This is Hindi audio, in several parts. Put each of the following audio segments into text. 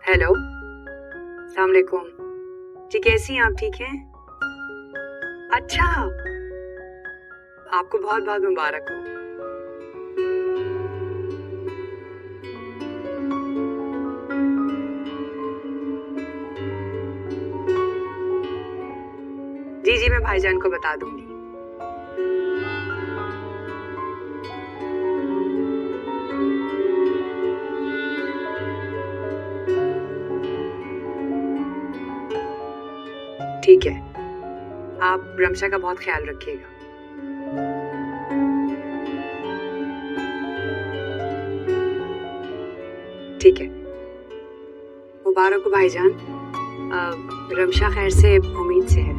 हेलो, अस्सलाम वालेकुम जी, कैसी हैं आप? ठीक हैं? अच्छा, आपको बहुत बहुत मुबारक हो। जी जी, मैं भाईजान को बता दूंगी। ठीक है, आप रमशा का बहुत ख्याल रखिएगा। ठीक है, मुबारक हो भाईजान। रमशा खैर से उम्मीद से है।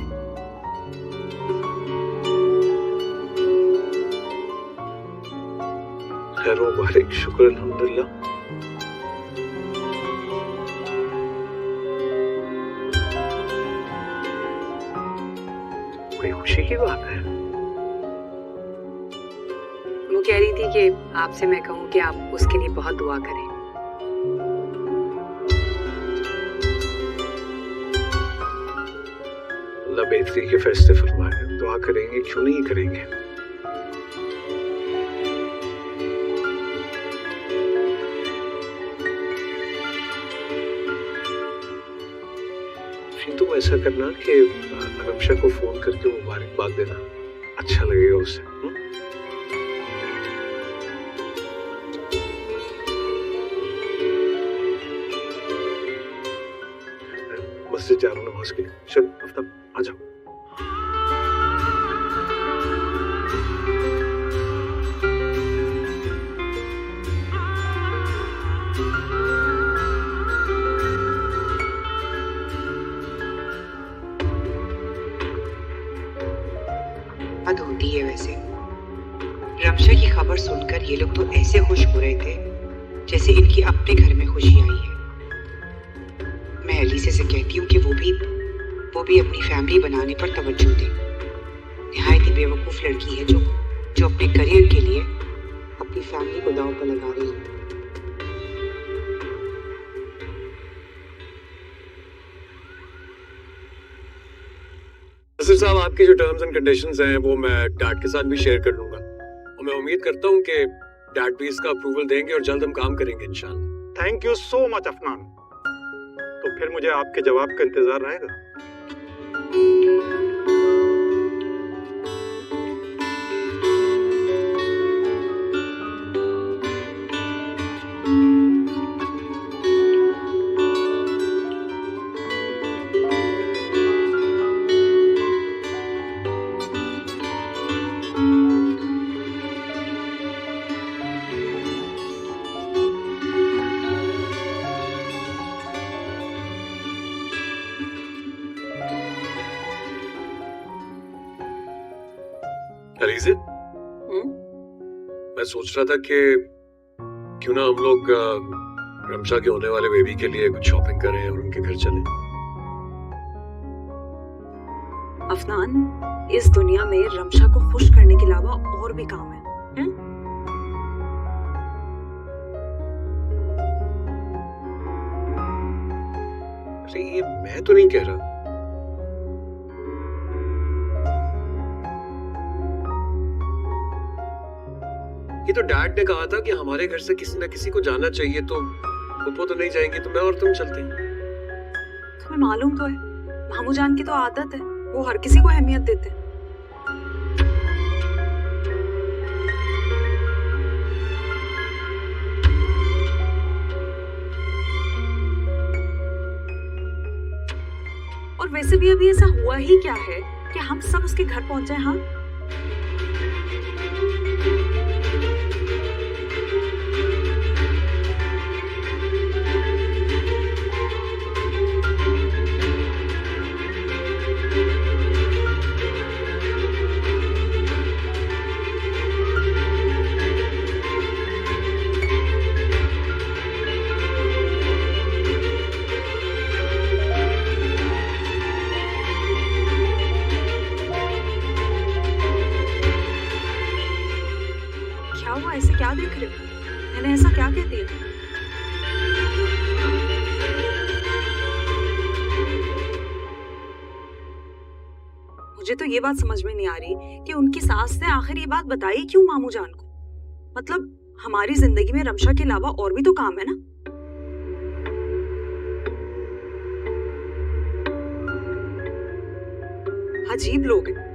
खैर मुबारक, शुक्र अल्हम्दुलिल्लाह। कोई खुशी की बात है? वो कह रही थी कि आपसे मैं कहूँ कि आप उसके लिए बहुत दुआ करें। अल्लाह बेहतरी के फैसले फरमाए। दुआ करेंगे, क्यों नहीं करेंगे। तुम ऐसा करना कि रमशा को फोन करके मुबारकबाद देना, अच्छा लगेगा उसे। मस्जिद जा रहा हूँ नमाज के लिए। चल आफ्ताब, आ जाओ। हद होती है वैसे। रमशा की खबर सुनकर ये लोग तो ऐसे खुश हो रहे थे जैसे इनकी अपने घर में खुशी आई है। मैं अलीसे से कहती हूँ कि वो भी अपनी फैमिली बनाने पर तवज्जो दे। निहायत ही बेवकूफ लड़की है जो अपने करियर के लिए अपनी फैमिली को दांव पर लगा रही है। नसीर साहब, आपके जो टर्म्स एंड कंडीशंस हैं वो मैं डैड के साथ भी शेयर कर लूंगा और मैं उम्मीद करता हूँ कि डैड भी इसका अप्रूवल देंगे और जल्द हम काम करेंगे इंशाल्लाह। Thank you so much Afnan. तो फिर मुझे आपके जवाब का इंतजार रहेगा। अलीज़े, मैं सोच रहा था कि क्यों ना हम लोग रमशा के होने वाले बेबी के लिए कुछ शॉपिंग करें और उनके घर चलें। अफनान, इस दुनिया में रमशा को खुश करने के अलावा और भी काम है। अरे ये मैं तो नहीं कह रहा। ये तो डैड ने कहा था कि हमारे घर से किसी ना किसी को जाना चाहिए, तो पप्पो तो नहीं जाएंगे तो मैं और तुम चलते हैं। तुम्हें मालूम तो है, मामू जान की तो आदत है, वो हर किसी को अहमियत देते हैं। और वैसे भी अभी ऐसा हुआ ही क्या है कि हम सब उसके घर पहुंचे। हाँ, मुझे तो ये बात समझ में नहीं आ रही कि उनकी सास ने आखिर ये बात बताई क्यों मामू जान को। मतलब हमारी जिंदगी में रमशा के अलावा और भी तो काम है ना। अजीब लोग हैं।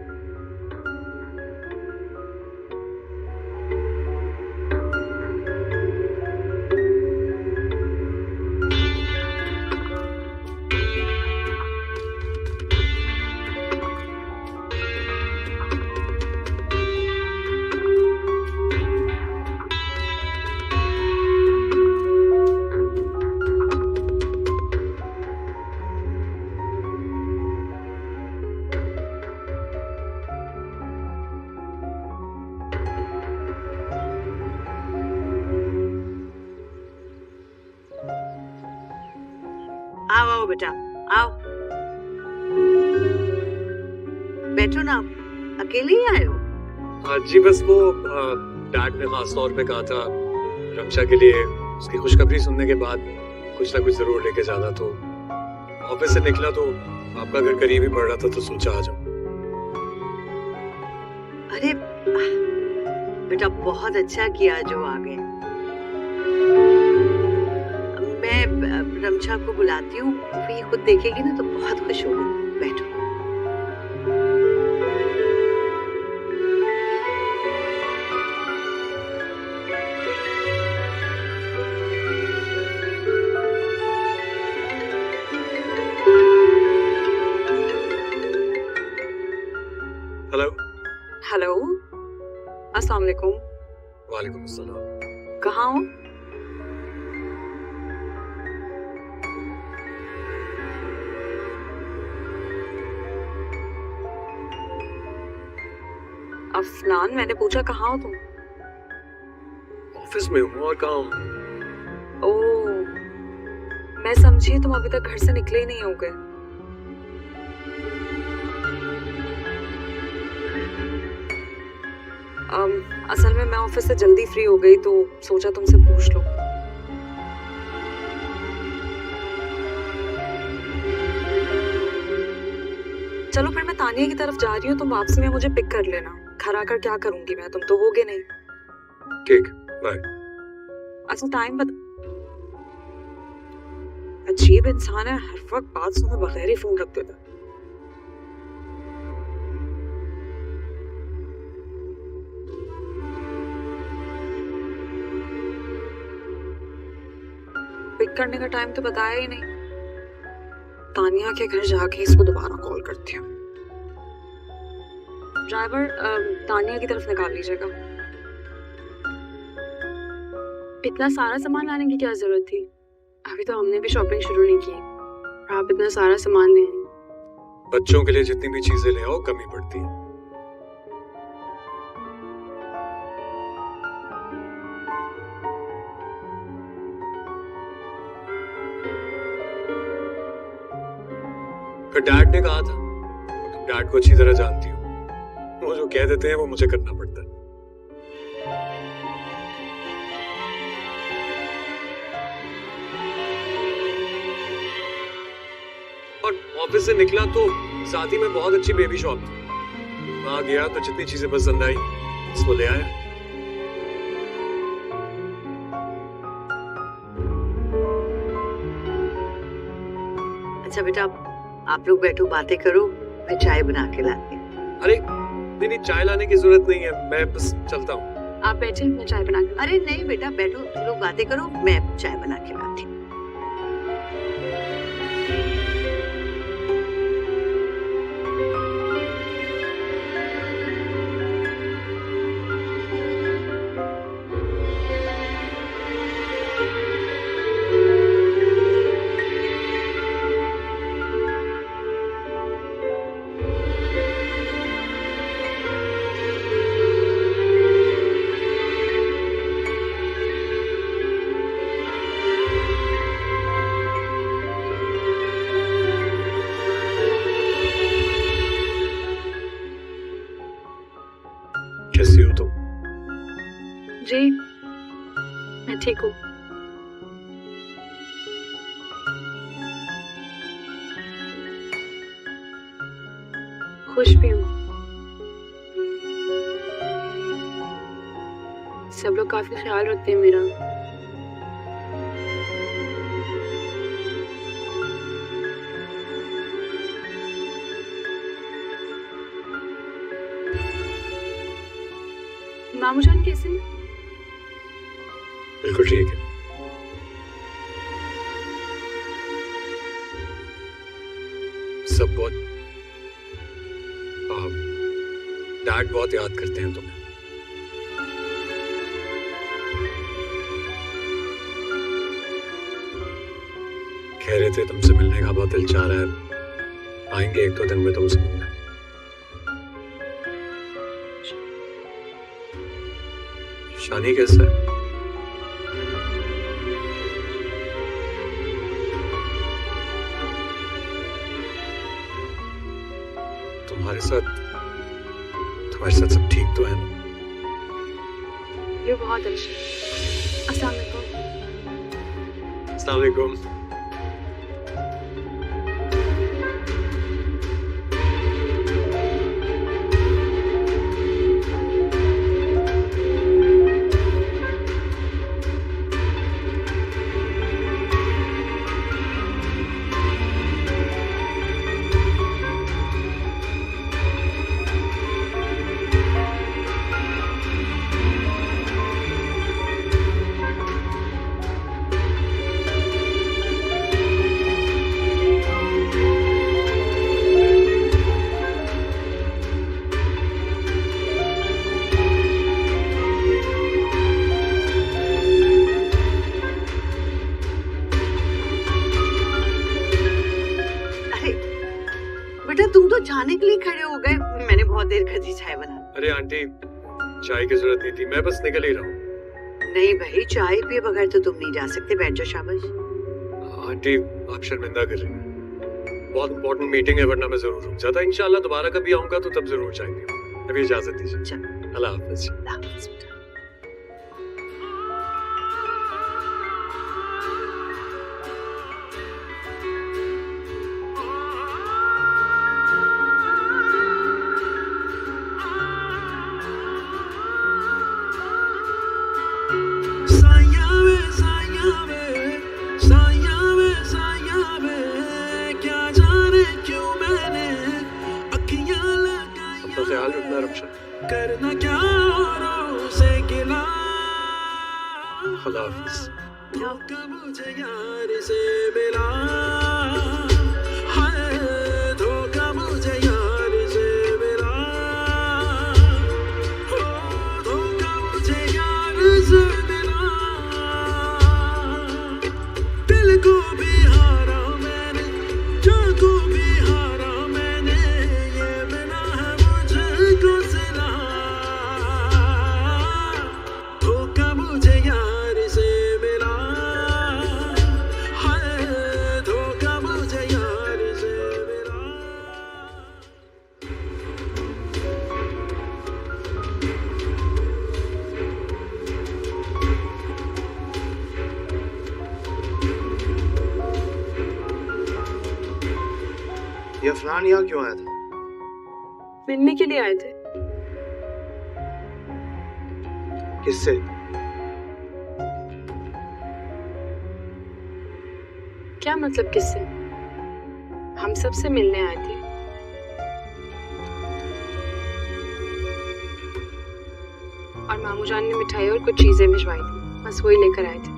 आओ आओ बेटा आओ, बैठो ना, अकेले ही आए हो? जी बस वो डैड ने खास तौर पे कहा था रमशा के लिए उसकी खुशखबरी सुनने के बाद कुछ ना कुछ जरूर लेके जाना, तो ऑफिस से निकला तो आपका घर करीब ही पड़ रहा था तो सोचा आ जाऊं। अरे बेटा बहुत अच्छा किया जो आ गए। मैं रमशा को बुलाती हूँ, फिर ये खुद देखेगी ना तो बहुत खुश होगी। बैठो। हेलो। हेलो, अस्सलाम वालेकुम। वालेकुम अस्सलाम। कहाँ हो? अफनान, मैंने पूछा कहाँ हो तुम? ऑफिस में हूँ और कहाँ हूँ? ओह, मैं समझी तुम अभी तक घर से निकले ही नहीं होगे। असल में मैं ऑफिस से जल्दी फ्री हो गई तो सोचा तुमसे पूछ लो। चलो फिर मैं तानिया की तरफ जा रही हूँ, तुम वापसी में मुझे पिक कर लेना। घर आकर क्या करूंगी मैं, तुम तो होगे नहीं। ठीक, बाय। अच्छा टाइम बता। अजीब इंसान है, हर वक्त बात सुने बगैर ही फोन रख देता। पिक करने का टाइम तो बताया ही नहीं। तानिया के घर जाके इसको दोबारा कॉल करती हूँ। ड्राइवर तानिया की तरफ निकाल लीजिएगा। इतना सारा सामान लाने की क्या जरूरत थी? अभी तो हमने भी शॉपिंग शुरू नहीं की। आप इतना सारा सामान ले आए। बच्चों के लिए जितनी भी चीजें ले आओ कमी पड़ती है। डैड ने कहा था, तुम डैड को अच्छी तरह जानती हो, वो जो कह देते हैं वो मुझे करना पड़ता है। और ऑफिस से निकला तो साथ ही में बहुत अच्छी बेबी शॉप थी, वहां गया तो जितनी चीजें पसंद आई उसको ले आया। अच्छा बेटा आप लोग बैठो, बातें करो, मैं चाय बना के लाती हूँ। अरे नहीं, चाय लाने की जरूरत नहीं है, मैं बस चलता हूँ। आप बैठे, मैं चाय बना के। अरे नहीं बेटा बैठो, तुम लोग बातें करो, मैं चाय बना के लाती हूँ। खुश भी हूँ। सब लोग काफी ख्याल रखते हैं मेरा। मामू जान कैसे हैं? बिल्कुल ठीक है। सब बहुत डैड बहुत याद करते हैं तुम्हें। कह रहे थे तुमसे मिलने का बहुत दिल चाह रहा है, आएंगे एक दो दिन में तुमसे मिलने। शानी कैसा है? तुम्हारे साथ सब ठीक तो है ना? ये बहुत अच्छी। अस्सलाम वालेकुम। अस्सलाम वालेकुम। बेटा तुम तो जाने के लिए खड़े हो गए, मैंने बहुत देर कर दी चाय बना। अरे आंटी, चाय की जरूरत नहीं थी, मैं बस निकल ही रहा हूँ। नहीं भाई, चाय पिए बगैर तो तुम नहीं जा सकते, बैठ जाओ। शाबाश। आंटी आप शर्मिंदा कर रही हैं, बहुत इंपॉर्टेंट मीटिंग है, वरना मैं जरूर रुक जाता। इंशाल्लाह दोबारा कभी आऊंगा तो तब जरूर जाएंगे। अभी इजाजत दीजिए। अल्लाह हाफिज। अपना ख्याल रखना रक्षा। करना क्या औरों से गिला, अल्लाह हाफिज। धोखा मुझे यार से मिला, हाय धोखा मुझे यार से मिला, हो धोखा मुझे यार से मिला। दिल को भी हारा मैंने, जान को भी हारा मैंने, ये मिला है मुझको सिला। धोखा मुझे यार से मिला, हाय धोखा मुझे यार से मिला। ये अफनान यहाँ क्यों आया था? मिलने के लिए आए थे। किससे? क्या मतलब किससे? हम सबसे मिलने आए थे। और मामू जान ने मिठाई और कुछ चीजें भिजवाई थी, बस वही लेकर आए थे।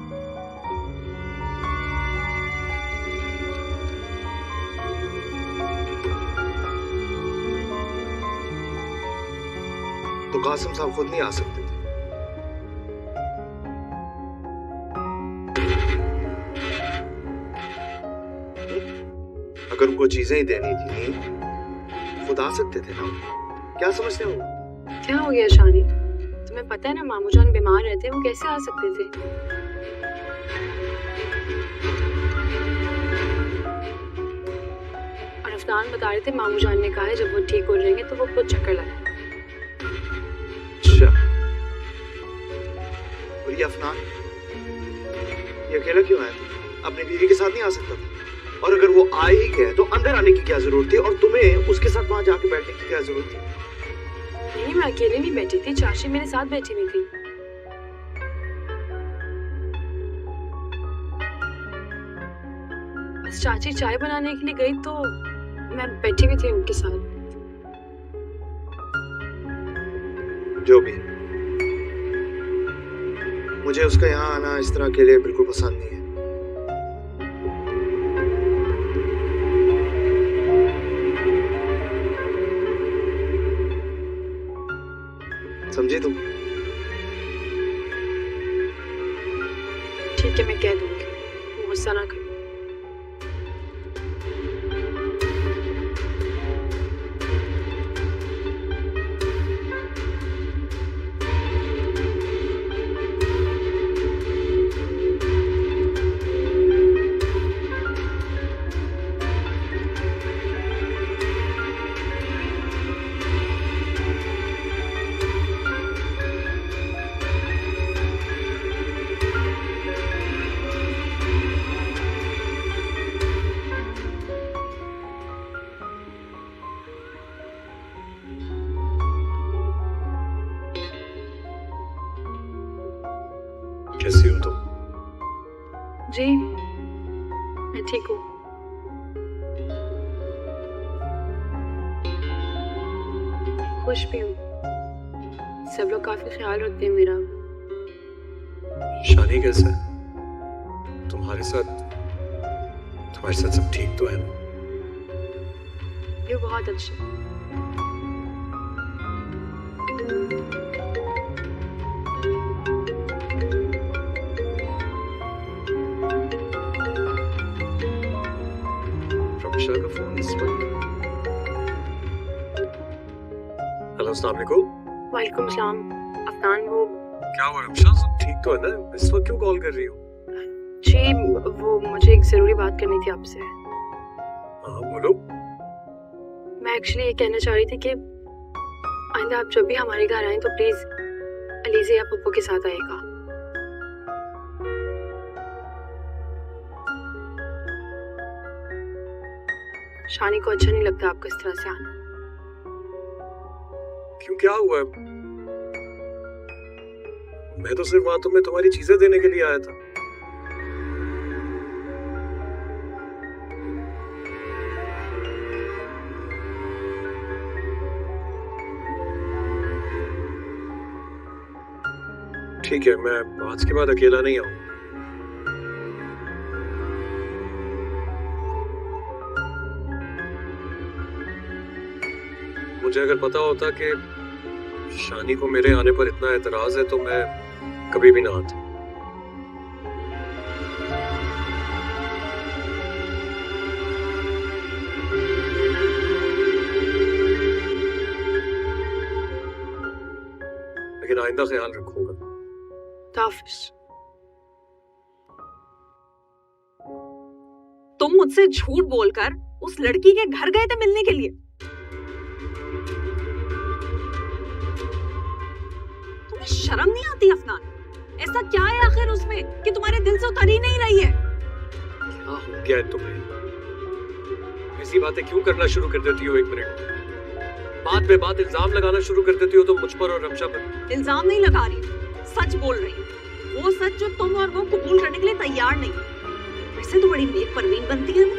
तो कासिम साहब खुद नहीं आ सकते थे? अगर उनको चीजें ही देनी थी, खुद आ सकते थे ना। क्या समझते हो? क्या हो गया शानी? तुम्हें पता है ना मामू जान बीमार रहते हैं, वो कैसे आ सकते थे? और अफनान बता रहे थे मामू जान ने कहा है जब वो ठीक हो जाएंगे तो वो खुद चक्कर लगाए। अच्छा, और ये अफनान, ये अकेला क्यों आया था? अपनी बीवी के साथ नहीं आ सकता था? और अगर वो आ ही गया तो अंदर आने की क्या जरूरत थी, और तुम्हें उसके साथ वहां जाके बैठने की क्या जरूरत थी? नहीं, मैं अकेले नहीं बैठी थी, चाची मेरे साथ बैठी हुई थी। बस चाची चाय बनाने के लिए गई तो मैं बैठी हुई थी उनके साथ। जो भी, मुझे उसका यहाँ आना इस तरह के लिए बिल्कुल पसंद नहीं है। समझी तुम? ठीक है, मैं कह दूंगी, गुस्सा ना करो। कैसी हो तुम? जी, मैं ठीक हूँ। खुश भी हूँ, सब लोग काफी ख्याल रखते हैं मेरा। शानी कैसा है? तुम्हारे साथ सब ठीक तो है ना? ये बहुत अच्छा है। रमशा का फोन इस वक्त? हेलो, अस्सलाम वालेकुम। वालेकुम सलाम। अफनान, वो क्या हुआ रमशा, सब ठीक तो है ना? इस वक्त क्यों कॉल कर रही हो? जी, वो मुझे एक जरूरी बात करनी थी आपसे। हाँ बोलो। मैं एक्चुअली ये कहना चाह रही थी कि आइंदा आप जब भी हमारे घर आए तो प्लीज अलीज़े या पप्पू के साथ आएगा। शानी को अच्छा नहीं लगता आपको इस तरह से आना। क्यों, क्या हुआ? मैं तो सिर्फ वहां तुम्हें तुम्हारी चीजें देने के लिए आया था। ठीक है, मैं आज के बाद अकेला नहीं आऊंगा। मुझे अगर पता होता कि शानी को मेरे आने पर इतना एतराज है तो मैं कभी भी ना आता। लेकिन आइंदा ख्याल रखूंगा। ताफिश। तुम मुझसे झूठ बोलकर उस लड़की के घर गए थे मिलने के लिए। तुम्हें शर्म नहीं आती अफनान? ऐसा क्या है आखिर उसमें कि तुम्हारे दिल से उतर ही नहीं रही है? क्या हो गया है तुम्हें? ऐसी बातें क्यों करना शुरू कर देती हो? एक मिनट, बात पे बात इल्जाम लगाना शुरू कर देती हो तुम मुझ पर और रमशा पर। इल्जाम नहीं लगा रही, सच बोल रही हूँ। वो सच जो तुम और वो कबूल करने के लिए तैयार नहीं। वैसे तो बड़ी नेक परवीन बनती है वो,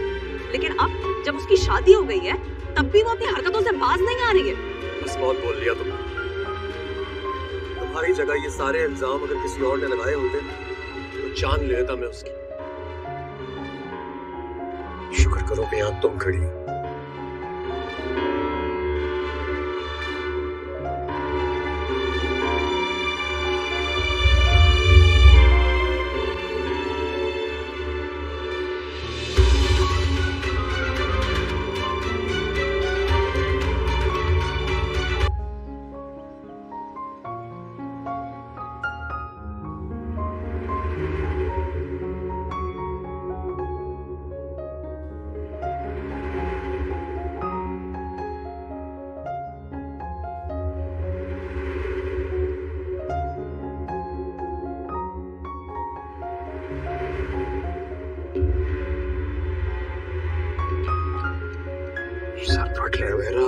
लेकिन अब जब उसकी शादी हो गई है तब भी वो अपनी हरकतों से बाज नहीं आ रही है। बस बहुत बोल लिया तुमने। तुम्हारी जगह ये सारे इल्जाम अगर किसी और ने लगाए होते तो जान ले लेता मैं उसकी। शुक्र करो कि यहाँ तुम खड़ी हो। सर फट रहा है मेरा।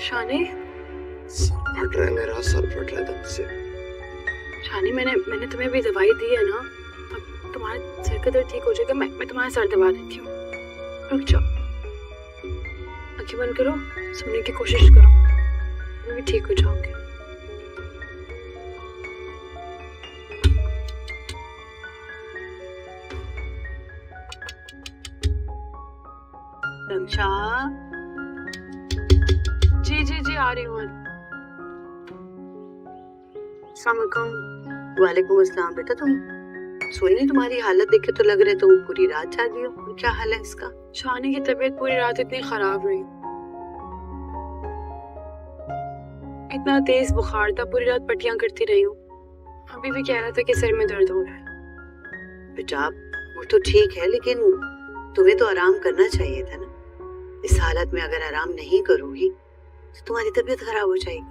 शानी, सर फट रहा है मेरा, सर फट रहा है दर्द से। शानी मैंने तुम्हें भी दवाई दी है ना, अब तुम्हारा सर का दर्द ठीक हो जाएगा। मैं तुम्हारा सर दबा देती हूँ, रुक जाओ। आँखें बंद करो, सोने की कोशिश करो, तुम भी ठीक हो जाओगे। रक्षा, जी आ रही हूँ। अस्सलाम वालेकुम। वालेकुम अस्सलाम। बेटा तुम सोई नहीं? तुम्हारी हालत देख के तो लग रहा है तुम पूरी रात जागी हो। क्या हाल है इसका? शानी की तबीयत पूरी रात इतनी खराब रही, इतना तेज बुखार था, पूरी रात पट्टियां करती रही हूँ। अभी भी कह रहा था कि सिर में दर्द हो रहा है। बेटा वो तो ठीक है, लेकिन तुम्हें तो आराम करना चाहिए था ना। इस हालत में अगर आराम नहीं करोगी तो तुम्हारी तबीयत खराब हो जाएगी।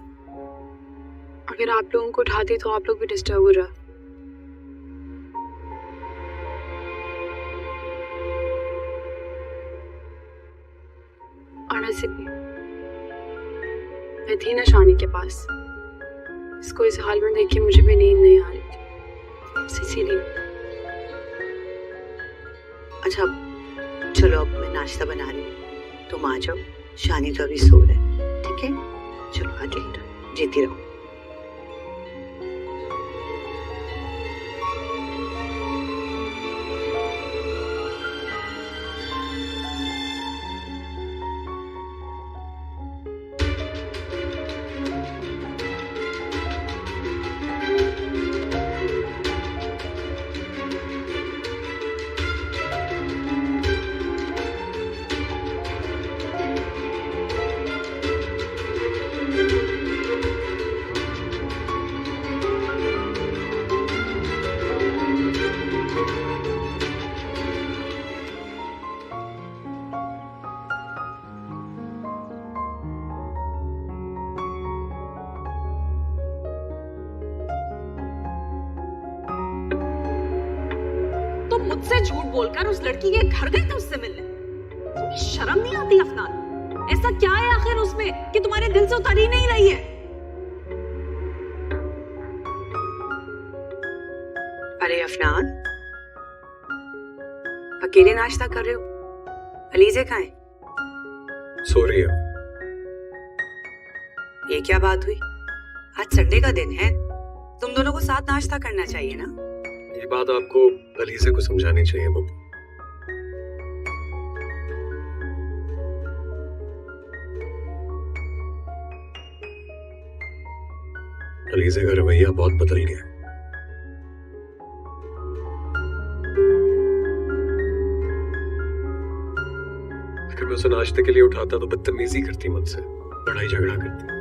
अगर आप लोगों को उठाती तो आप लोग भी डिस्टर्ब हो रहा। और ऐसे भी मैं थी ना शानी के पास, इसको इस हाल में देख के मुझे भी नींद नहीं आ रही थी, इसीलिए। अच्छा चलो, अब मैं नाश्ता बना रही हूँ, तुम आ जाओ। शानी तो अभी सो रहा है, ठीक है? चलो आ जाओ बेटा, जीती रहो। तुम मुझसे झूठ बोलकर उस लड़की के घर गए थे उससे मिलने। तुम्हें शर्म नहीं आती अफनान? ऐसा क्या है आखिर उसमें कि तुम्हारे दिल से उतर ही नहीं रही है? अरे अफनान, अकेले नाश्ता कर रहे हो? अलीज़े कहाँ है? सो रही है। ये क्या बात हुई? आज संडे का दिन है, तुम दोनों को साथ नाश्ता करना चाहिए ना। ये बात आपको अलीज़े को समझानी चाहिए बब्बू। अलीज़े का रवैया बहुत बदल गया। अगर मैं उसे नाश्ते के लिए उठाता तो बदतमीजी करती मुझसे, लड़ाई झगड़ा करती।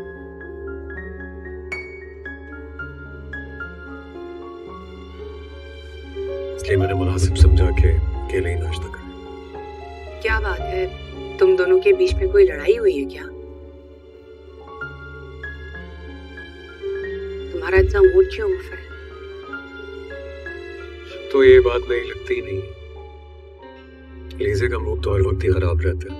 इसलिए मैंने मुनासिब समझा के अकेले ही नाश्ता कर। क्या बात है, तुम दोनों के बीच में कोई लड़ाई हुई है क्या? तुम्हारा इतना मूड क्यों ऑफ है? तो ये बात नहीं लगती नहीं। लीज़े का मूड तो हर वक्त ही खराब रहता है।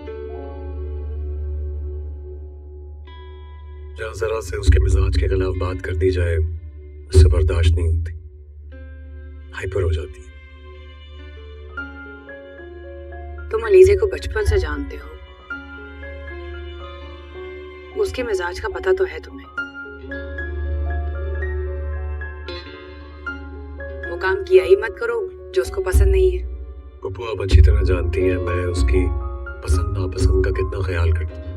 जहाँ जरा से उसके मिजाज के खिलाफ बात कर दी जाए उससे बर्दाश्त नहीं होती, हाइपर हो जाती है। तुम अलीज़े को बचपन से जानते हो, उसके मिजाज का पता तो है तुम्हें। वो काम किया ही मत करो जो उसको पसंद नहीं है। पप्पू आप अच्छी तरह जानती हैं मैं उसकी पसंद नापसंद का कितना ख्याल करता हूँ।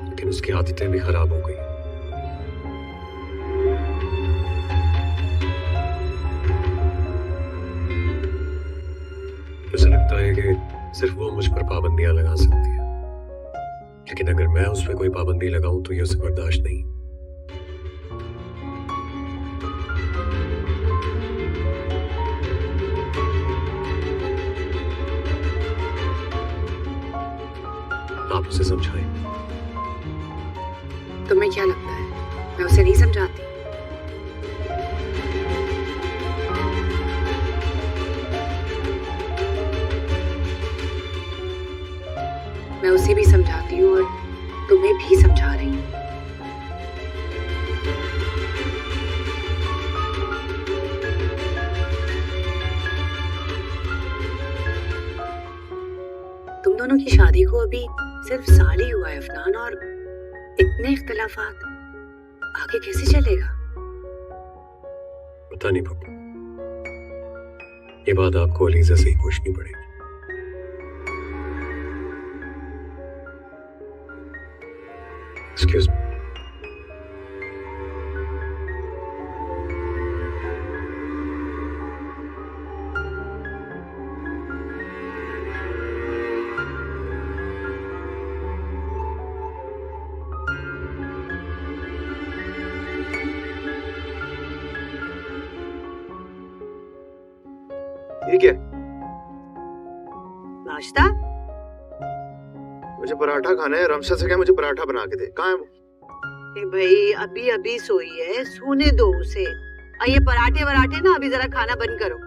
लेकिन उसकी आदतें भी खराब हो गई। मुझे लगता है कि सिर्फ वो मुझ पर पाबंदियां लगा सकती है, लेकिन अगर मैं उस पर कोई पाबंदी लगाऊं तो ये उसे बर्दाश्त नहीं। आप उसे समझाएं। तुम्हें क्या लगता है मैं उसे नहीं समझाती? मैं उसे भी समझाती हूँ और तुम्हें भी समझा रही हूँ। तुम दोनों की शादी को अभी सिर्फ साल ही हुआ है अफनान, और इतने इख्तिलाफात, आगे कैसे चलेगा? पता नहीं पप्पू, ये बात आपको अलीजा से ही पूछनी पड़ेगी। Excuse me. ये क्या? नाश्ता? मुझे पराठा खाना है। रमशा से क्या मुझे पराठा बना के दे। कहाँ है वो? कि भाई अभी अभी सोई है, सोने दो उसे। और ये पराठे वराठे ना अभी जरा खाना बंद करो।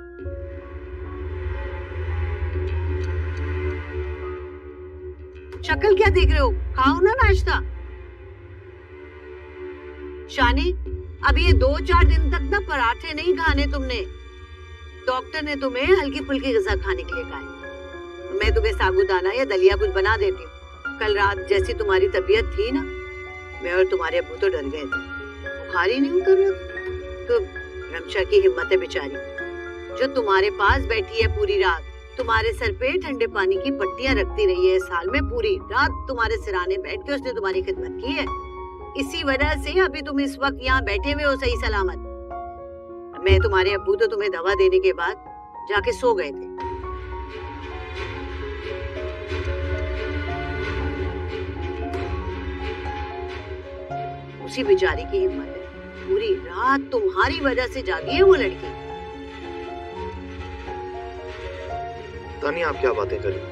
शक्ल क्या देख रहे हो? खाओ ना नाश्ता। शानी, अभी ये 2-4 दिन तक ना पराठे नहीं खाने तुमने। डॉक्टर ने तुम्हें हल्की फुल्की ग़िज़ा खाने के लिए कहा है। मैं तुम्हें साबूदाना या दलिया कुछ बना देती हूँ। कल रात जैसी तुम्हारी तबीयत थी ना, मैं और तुम्हारे अब्बू तो डर गए थे। बुखार ही नहीं उतर रहा। तो रमशा की हिम्मत है बेचारी, जो तुम्हारे पास बैठी है पूरी रात, तुम्हारे सर पे ठंडे पानी की पट्टियां रखती रही है। साल में पूरी रात तुम्हारे सिराने बैठ के उसने तुम्हारी खिदमत की है। इसी वजह से अभी तुम इस वक्त यहाँ बैठे हुए हो सही सलामत। मैं तुम्हारे अब्बू तो तुम्हें दवा देने के बाद जाके सो गए थे। उसी बेचारी की हिम्मत है, पूरी रात तुम्हारी वजह से जागी है वो लड़की। तानी, आप क्या बातें कर रही हो?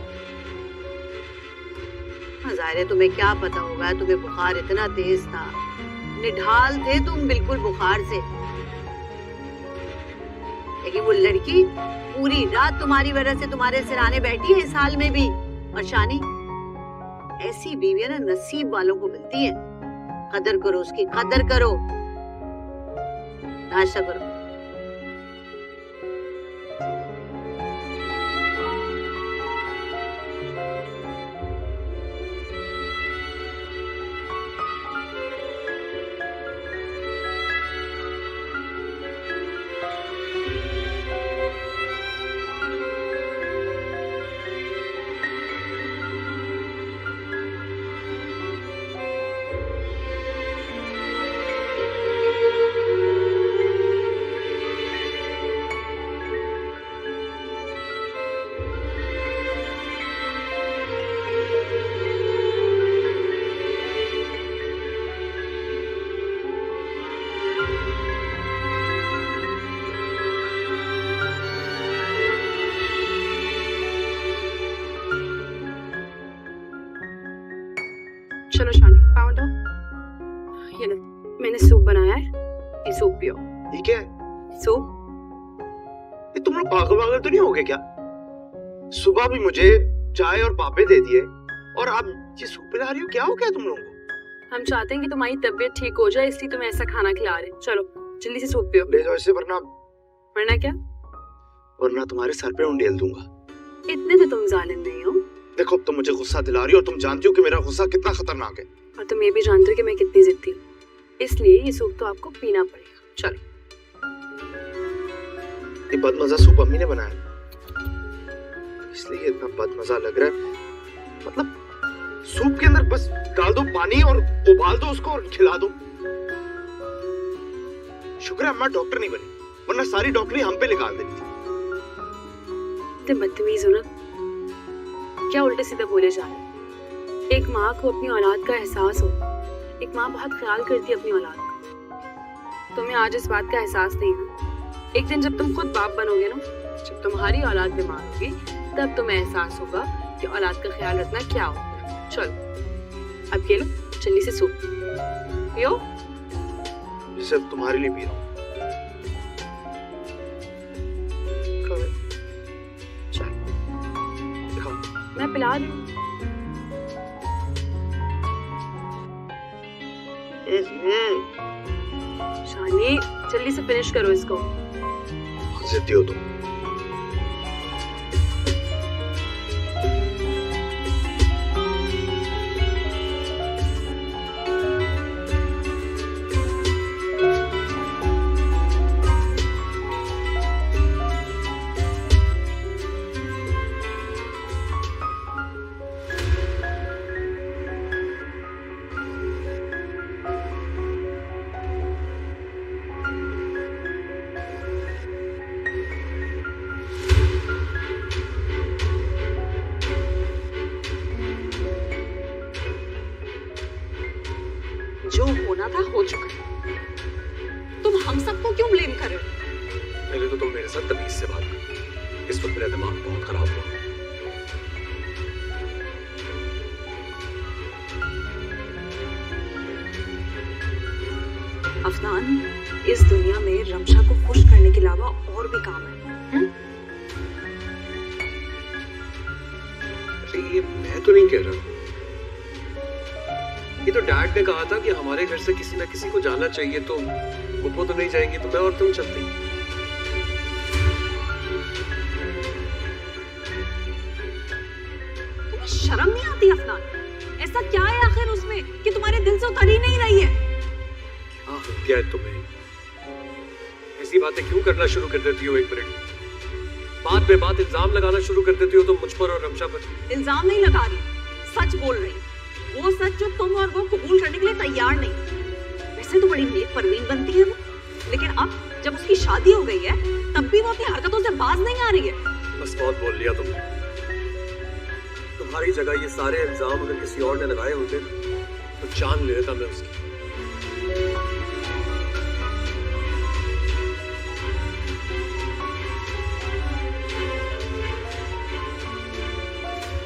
ज़ाहिर है तुम्हें क्या पता होगा, तुम्हें बुखार इतना तेज था, निढाल थे तुम बिल्कुल बुखार से। लेकिन वो लड़की पूरी रात तुम्हारी वजह से तुम्हारे सिराने बैठी है इस हाल में भी। और शानी, ऐसी बीवियां ना नसीब वालों को मिलती है। कदर करो उसकी, कदर करो। नाश्ता करो। चलो शानी, पाँव दो। ये लो, मैंने सूप बनाया है, ये सूप पियो। ये क्या है? सूप? ये तुम लोग पागल वागल तो नहीं हो गए क्या? सुबह भी मुझे चाय और पापे दे दिए और अब ये सूप पिला रही हो। क्या हो गया तुम लोगों को? हम चाहते हैं कि तुम्हारी तबीयत ठीक हो जाए, इसलिए तुम्हें ऐसा खाना खिला रहे हैं। चलो जल्दी से सूप पियो। ले जाओ इसे, वरना वरना क्या? वरना तुम्हारे सर पे उंडेल दूंगा। इतने तो तुम जालिम नहीं हो। देखो, अब तुम मुझे गुस्सा दिला रही हो और तुम जानती हो कि मेरा गुस्सा कितना खतरनाक है। और तुम ये भी जानते हो कि मैं कितनी जिद्दी हूँ, इसलिए ये सूप तो आपको पीना पड़ेगा। चलो। ये बदमजा सूप अम्मी ने बनाया, इसलिए इतना बदमजा लग रहा है। मतलब सूप के अंदर बस डाल दो पानी और उबाल दो उसको और खिला दो। शुक्र है अम्मा डॉक्टर नहीं बनी, वरना सारी डॉक्टरी हम पे निकाल देनी थी। तुम बदतमीज हो ना, क्या उल्टे सीधे बोले जा रहे। एक माँ को अपनी औलाद का एहसास हो, एक माँ बहुत ख्याल करती है अपनी औलाद का। तुम्हें आज इस बात का एहसास नहीं है। एक दिन जब तुम खुद बाप बनोगे ना, जब तुम्हारी औलाद बीमार होगी, तब तुम्हें एहसास होगा कि औलाद का ख्याल रखना क्या होता है। चलो अब ये लो जल्दी से सूप। पियो। ये सिर्फ तुम्हारे लिए पी रहा हूँ। चल दिखाओ। मैं पिला रही हूँ। शानी जल्दी से फिनिश करो इसको। बहुत जिद्दी हो तुम। जो होना था हो चुका है। तुम हम सबको क्यों ब्लेम कर रहे हो? पहले तो तुम मेरे साथ तमीज से बात करो। इस वक्त मेरा दिमाग बहुत खराब हुआ। अफनान, इस दुनिया में रमशा को खुश करने के अलावा और भी काम है। अरे ये मैं तो नहीं कह रहा। ये तो डैड ने कहा था कि हमारे घर से किसी ना किसी को जाना चाहिए, तो वो तो नहीं जाएंगे तो मैं और तुम चलते। तुम्हें शर्म नहीं आती अफनान? ऐसा क्या है आखिर उसमें कि तुम्हारे दिल से उतर ही नहीं रही है? क्या हो गया है तुम्हें? ऐसी बातें क्यों करना शुरू कर देती हो? एक मिनट बात पे बात इल्जाम लगाना शुरू कर देती हो तुम मुझ पर और रमशा पर। इल्जाम नहीं लगा रही, सच बोल रही। वो सच जो तुम और वो कबूल करने के लिए तैयार नहीं। वैसे तो बड़ी नेक परवीन बनती है वो, लेकिन अब जब उसकी शादी हो गई है तब भी वो अपनी हरकतों से बाज नहीं आ रही है। बस बहुत बोल लिया तुमने। तुम्हारी जगह ये सारे इल्जाम अगर किसी और ने लगाए होते तो जान ले लेता मैं उसकी।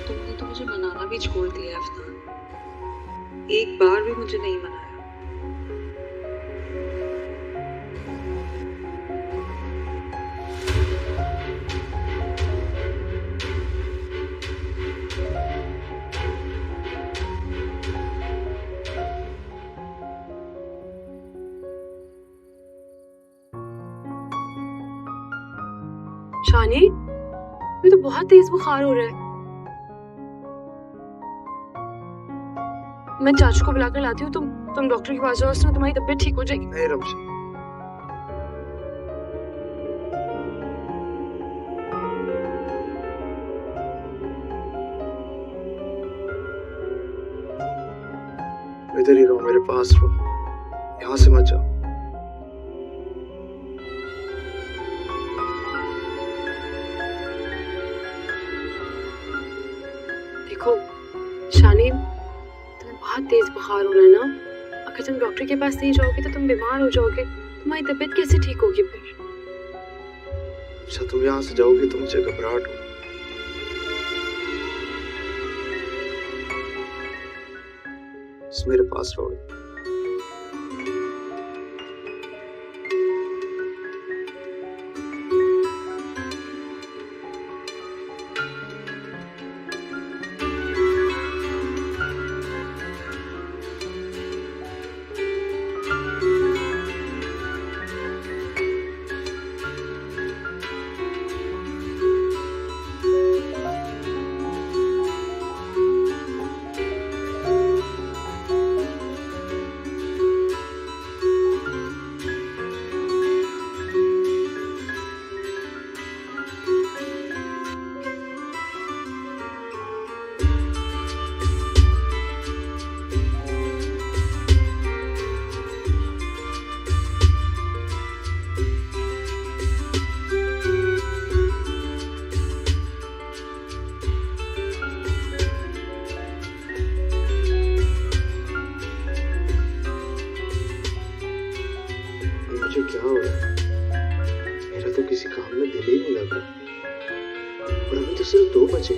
तुमने तो मुझे मनाना भी छोड़ दिया अफनान। एक बार भी मुझे नहीं मनाया। शानी, मुझे तो बहुत तेज बुखार हो रहा है। मैं चाचू को बुलाकर लाती हूँ। तुम डॉक्टर के पास जाओ, उससे तुम्हारी तबीयत ठीक हो जाएगी। नहीं रमशा, इधर ही रहो, मेरे पास रहो, यहाँ से मत जाओ। देखो शानी, तुम्हें बहुत तेज बुखार हो रहा है ना। अगर तुम डॉक्टर के पास नहीं जाओगे तो तुम बीमार हो जाओगे। तुम्हारी तबीयत कैसे ठीक होगी फिर? अच्छा, तुम यहाँ से जाओगे तो मुझे घबराहट हो। बस मेरे पास रहो। मुझे क्या हो रहा है? मेरा तो किसी काम में दिल ही नहीं लग रहा और अभी तो सिर्फ 2 बजे।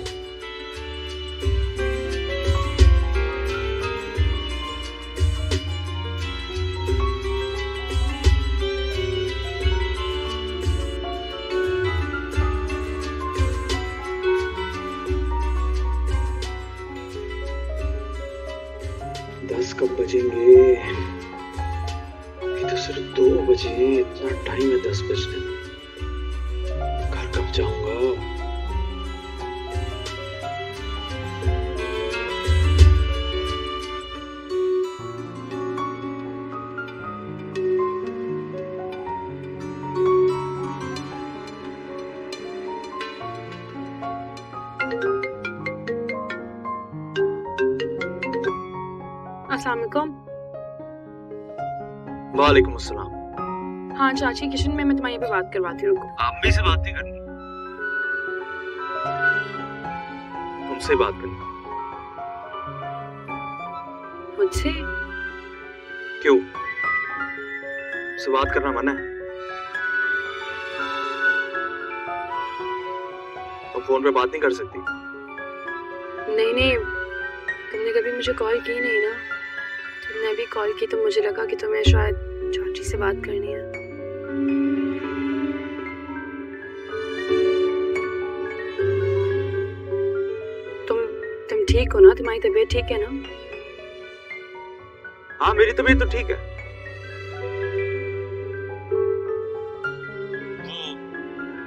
कब बजेंगे? अभी तो सिर्फ 2 बजे हैं, इतना टाइम है 10 बजने में। घर कब जाऊंगा? अस्सलाम वालेकुम। वालेकुम अस्सलाम। हाँ चाची किचन में, मैं तुम्हारी पे बात करवाती हूँ, रुको। अम्मी से बात नहीं करनी, तुमसे बात करनी। मुझसे? क्यों? मुझसे बात करना मना है? तुम फोन पे बात नहीं कर सकती? नहीं नहीं, तुमने कभी मुझे कॉल की नहीं ना। तुमने अभी कॉल की तो मुझे लगा कि तुम्हें शायद चाची से बात करनी है। तुम ठीक हो ना? तुम्हारी तबीयत ठीक है ना? हाँ मेरी तबीयत तो ठीक है।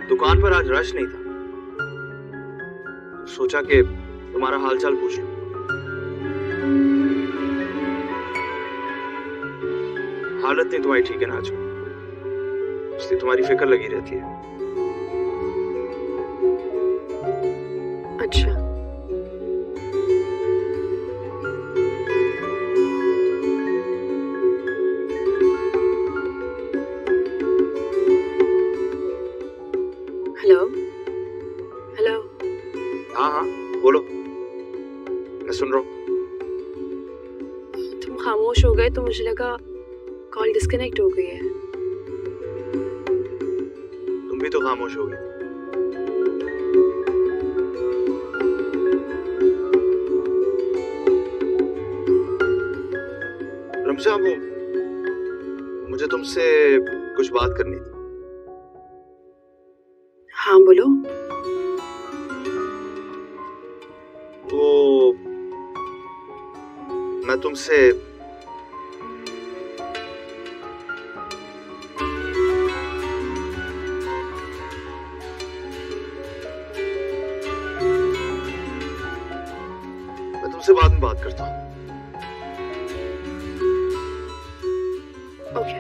दुकान पर आज रश नहीं था, सोचा कि तुम्हारा हालचाल पूछ लूं। हालत नहीं तुम्हारी ठीक है ना आज, इसलिए तुम्हारी फिक्र लगी रहती है। अच्छा। Hello hello. हाँ हाँ बोलो, मैं सुन रहा हूँ। तुम खामोश हो गए तो मुझे लगा कॉल डिस्कनेक्ट हो गई है। तुम भी तो खामोश हो गए। रमशा, मुझे तुमसे कुछ बात करनी थी। हाँ बोलो। वो मैं तुमसे बाद में बात करता हूँ। ओके।